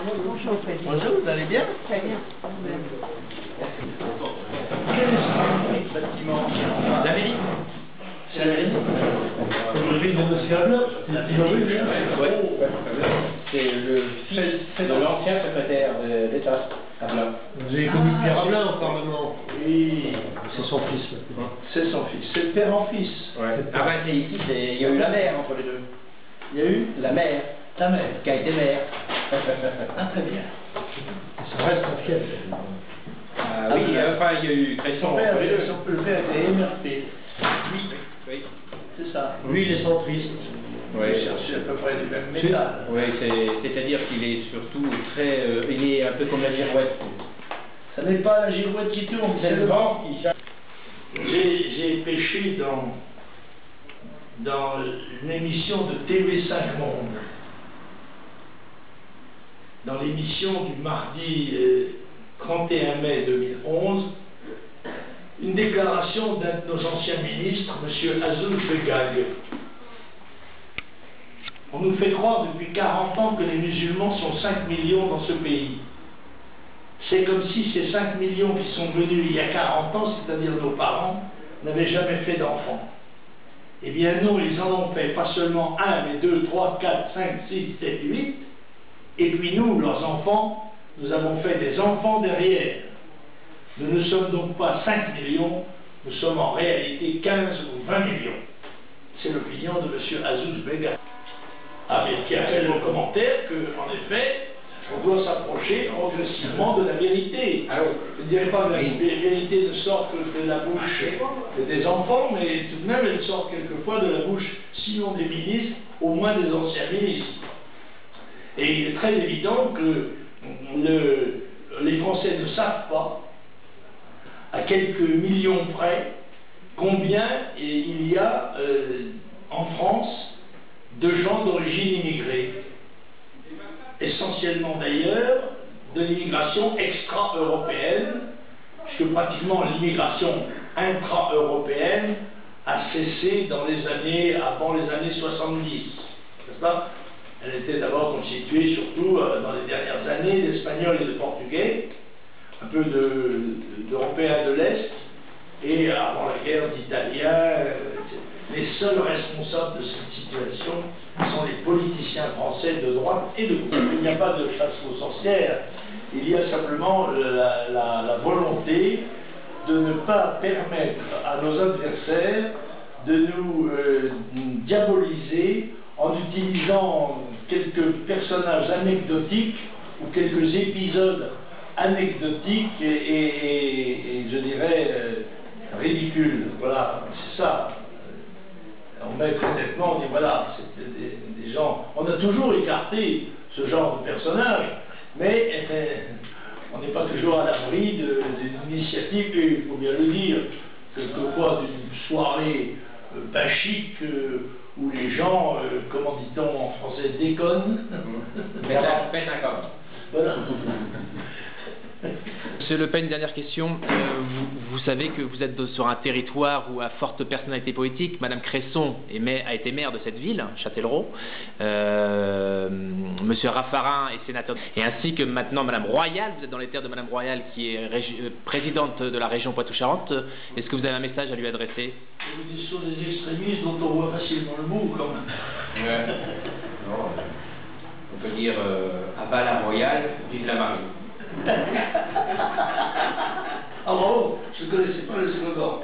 Bonjour, Bonjour, vous allez bien? Très bien. Quel bâtiment? La mairie. C'est la mairie? Le ville de Monsieur Hablin, C'est le fils de l'ancien secrétaire d'État, Hablin. Vous avez connu Pierre Hablin au Parlement. Oui. C'est son fils. C'est son fils. C'est le père en fils. Ouais. Ah ben c'est ici, il y a eu la mère entre les deux. Il y a eu La mère, ta mère. qui a été mère. Ah, très bien. Ça reste un fief. Ah oui, enfin il y a eu Cresson Son père, entre les deux. son père était MRP. Oui. C'est ça. Lui, il est centriste. Oui, Il cherchait à peu près du même métal. oui, c'est-à-dire qu'il est surtout très... il est un peu comme la girouette. Ça n'est pas la girouette qui tourne, c'est le vent qui change. J'ai pêché dans une émission de TV5 Monde. Dans l'émission du mardi 31 mai 2011, une déclaration d'un de nos anciens ministres, M. Azoul Begag. On nous fait croire depuis 40 ans que les musulmans sont 5 millions dans ce pays. C'est comme si ces 5 millions qui sont venus il y a 40 ans, c'est-à-dire nos parents, n'avaient jamais fait d'enfants. Eh bien non, ils en ont fait pas seulement 1, mais 2, 3, 4, 5, 6, 7, 8. Et puis nous, leurs enfants, nous avons fait des enfants derrière. Nous ne sommes donc pas 5 millions, nous sommes en réalité 15 ou 20 millions. C'est l'opinion de M. Azoul Begag. Ah, mais qui a fait le commentaire qu'en effet, on doit s'approcher progressivement de la vérité. Ah oui. Je ne dirais pas que la vérité ne sort que de la bouche des enfants, mais tout de même elle sort quelquefois de la bouche, sinon des ministres, au moins des anciens ministres. Et il est très évident que les Français ne savent pas, à quelques millions près, combien il y a en France de gens d'origine immigrée. Essentiellement d'ailleurs de l'immigration extra-européenne, puisque pratiquement l'immigration intra-européenne a cessé dans les années, avant les années 70, n'est-ce pas? Elle était d'abord constituée surtout dans les dernières années d'Espagnols et de Portugais, un peu d'Européens de l'Est, et avant la guerre d'Italiens. Les seuls responsables de cette situation sont les politiciens français de droite et de gauche. Il n'y a pas de chasse aux sorcières, il y a simplement la volonté de ne pas permettre à nos adversaires de nous diaboliser en utilisant quelques personnages anecdotiques ou quelques épisodes anecdotiques et je dirais ridicules. Voilà, c'est ça. On met très nettement, on dit voilà, c'est des gens. On a toujours écarté ce genre de personnages, mais on n'est pas toujours à l'abri d'une initiative, et il faut bien le dire, quelquefois d'une soirée bachique où les gens, comment dit-on en français, déconnent. Mais ça pète un corps. Voilà. Monsieur Le Pen, dernière question. Vous savez que vous êtes sur un territoire où à forte personnalité politique, Madame Cresson a été maire de cette ville, Châtellerault. Monsieur Raffarin est sénateur. Et ainsi que maintenant Madame Royal, vous êtes dans les terres de Madame Royal qui est présidente de la région Poitou-Charentes. Est-ce que vous avez un message à lui adresser? Ce sont des extrémistes dont on voit facilement le bout quand même. Ouais. Non, on peut dire à bas la Royale, vive la Marine. Ah bravo, je ne connaissais pas le slogan.